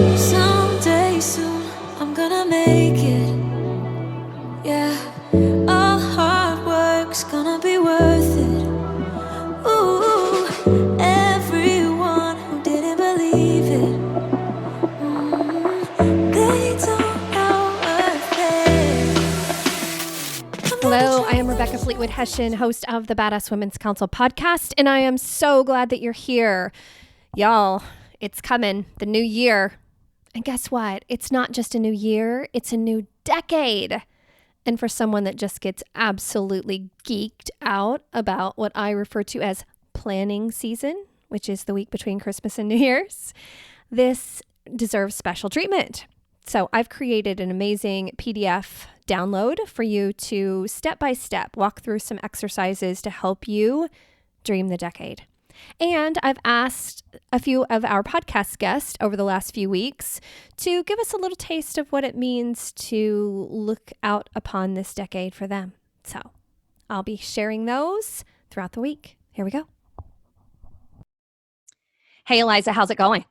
Someday soon, I'm gonna make it. Yeah, all hard work's gonna be worth it. Ooh, everyone who didn't believe it, they don't know worth it. Hello, I am Rebecca Fleetwood Hessian, host of the Badass Women's Council podcast, and I am so glad that you're here. Y'all, it's coming, the new year. And guess what? It's not just a new year, it's a new decade. And for someone that just gets absolutely geeked out about what I refer to as planning season, which is the week between Christmas and New Year's, this deserves special treatment. So I've created an amazing PDF download for you to step by step walk through some exercises to help you dream the decade. And I've asked a few of our podcast guests over the last few weeks to give us a little taste of what it means to look out upon this decade for them. So I'll be sharing those throughout the week. Here we go. Hey, Eliza, how's it going?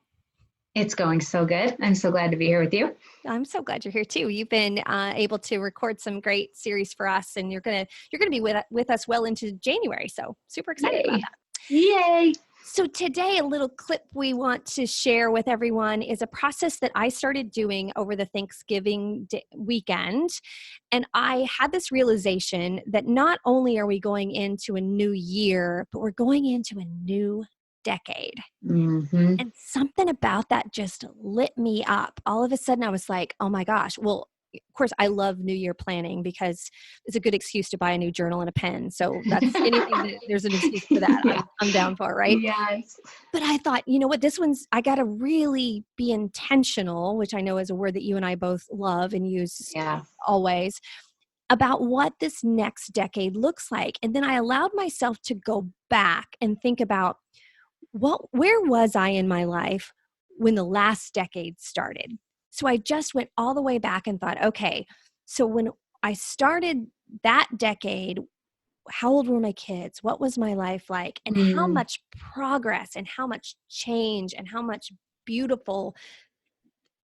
It's going so good. I'm so glad to be here with you. I'm so glad you're here too. You've been able to record some great series for us, and you're gonna be with us well into January. So super excited about that. Yay! So today, a little clip we want to share with everyone is a process that I started doing over the Thanksgiving weekend. And I had this realization that not only are we going into a new year, but we're going into a new decade. Mm-hmm. And something about that just lit me up. All of a sudden, I was like, oh my gosh. Well, of course, I love New Year planning because it's a good excuse to buy a new journal and a pen. So that's anything that there's an excuse for that. Yeah. I'm down for, right? Yes. But I thought, you know what, I got to really be intentional, which I know is a word that you and I both love and use always, about what this next decade looks like. And then I allowed myself to go back and think about where was I in my life when the last decade started? So I just went all the way back and thought, okay, so when I started that decade, how old were my kids? What was my life like? And how much progress and how much change and how much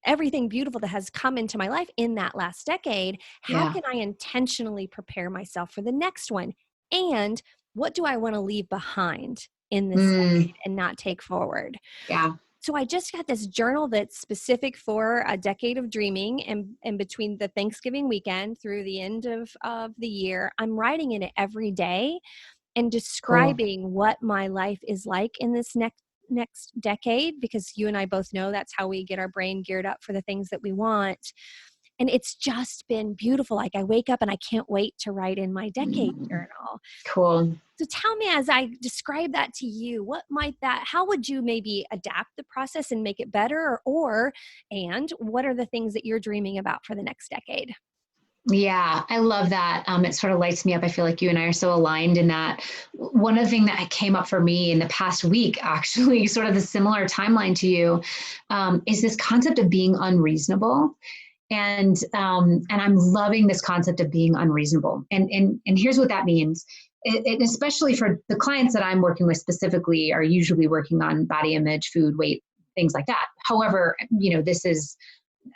everything beautiful that has come into my life in that last decade. How can I intentionally prepare myself for the next one? And what do I want to leave behind in this decade and not take forward? Yeah. So I just got this journal that's specific for a decade of dreaming, and between the Thanksgiving weekend through the end of the year, I'm writing in it every day and describing what my life is like in this next decade, because you and I both know that's how we get our brain geared up for the things that we want. And it's just been beautiful. Like I wake up and I can't wait to write in my decade journal. Cool. So tell me, as I describe that to you, how would you maybe adapt the process and make it better? And what are the things that you're dreaming about for the next decade? Yeah, I love that. It sort of lights me up. I feel like you and I are so aligned in that. One of the things that came up for me in the past week, actually, sort of a similar timeline to you, is this concept of being unreasonable. And I'm loving this concept of being unreasonable. And here's what that means. It, especially for the clients that I'm working with specifically are usually working on body image, food, weight, things like that. However,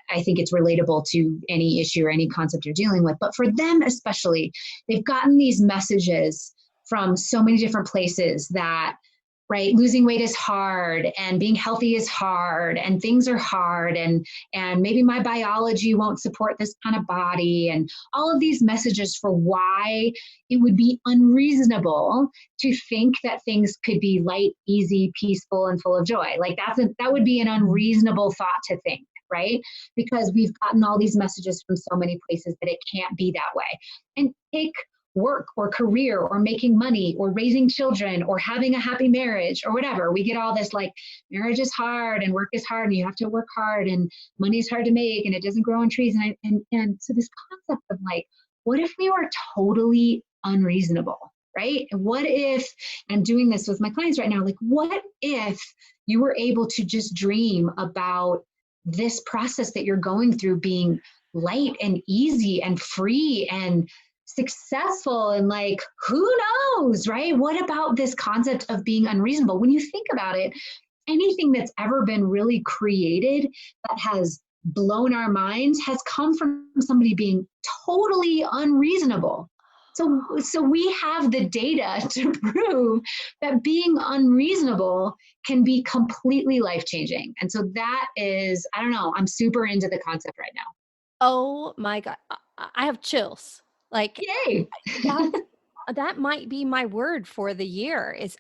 I think it's relatable to any issue or any concept you're dealing with. But for them especially, they've gotten these messages from so many different places that, right, losing weight is hard and being healthy is hard and things are hard and maybe my biology won't support this kind of body, and all of these messages for why it would be unreasonable to think that things could be light, easy, peaceful, and full of joy. Like that would be an unreasonable thought to think, right? Because we've gotten all these messages from so many places that it can't be that way. And take work or career or making money or raising children or having a happy marriage or whatever. We get all this like marriage is hard and work is hard and you have to work hard and money is hard to make and it doesn't grow on trees. And so this concept of like, what if we were totally unreasonable, right? And what if, I'm doing this with my clients right now, like what if you were able to just dream about this process that you're going through being light and easy and free and successful and like, who knows, right? What about this concept of being unreasonable? When you think about it, anything that's ever been really created that has blown our minds has come from somebody being totally unreasonable. So we have the data to prove that being unreasonable can be completely life-changing. And so that is, I don't know, I'm super into the concept right now. Oh my God. I have chills. Like Yay. that might be my word for the year is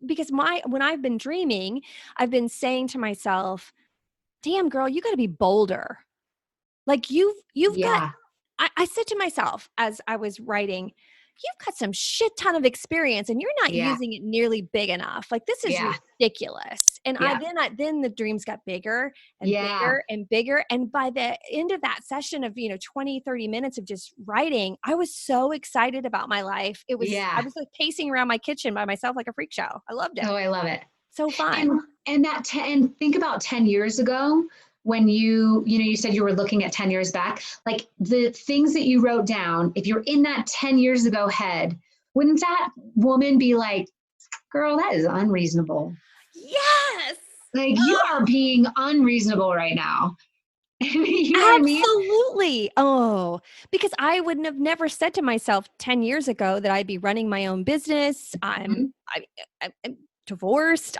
because when I've been dreaming, I've been saying to myself, damn girl, you got to be bolder. Like you've got, Yeah. I said to myself as I was writing, you've got some shit ton of experience and you're not Yeah. using it nearly big enough. Like this is Yeah. ridiculous. And Yeah. then the dreams got bigger and Yeah. bigger and bigger. And by the end of that session of, 20, 30 minutes of just writing, I was so excited about my life. I Yeah. was like pacing around my kitchen by myself like a freak show. I loved it. Oh, I love it. So fun. And think about 10 years ago when you said you were looking at 10 years back, like the things that you wrote down, if you're in that 10 years ago head, wouldn't that woman be like, girl, that is unreasonable. Yes. Like you are being unreasonable right now. You know what I mean? Absolutely. Oh, because I wouldn't have never said to myself 10 years ago that I'd be running my own business. Mhm. I'm divorced.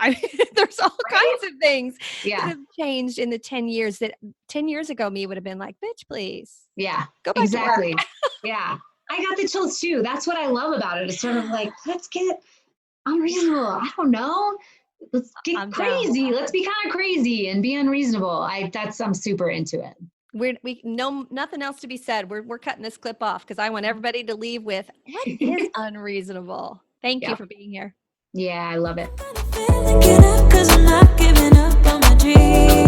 There's all Right? kinds of things that Yeah. have changed in the 10 years that 10 years ago me would have been like, bitch, please Yeah. go back to work. Exactly. Yeah. I got the chills too. That's what I love about it. It's sort of like, let's get unreasonable. I don't know. Let's get I'm down. crazy. Let's be kind of crazy and be unreasonable. I'm super into it. We no nothing else to be said. We're cutting this clip off because I want everybody to leave with what is unreasonable. Thank you Yeah. for being here. Yeah, I love it. Feeling get up 'cause I'm not giving up on my dreams.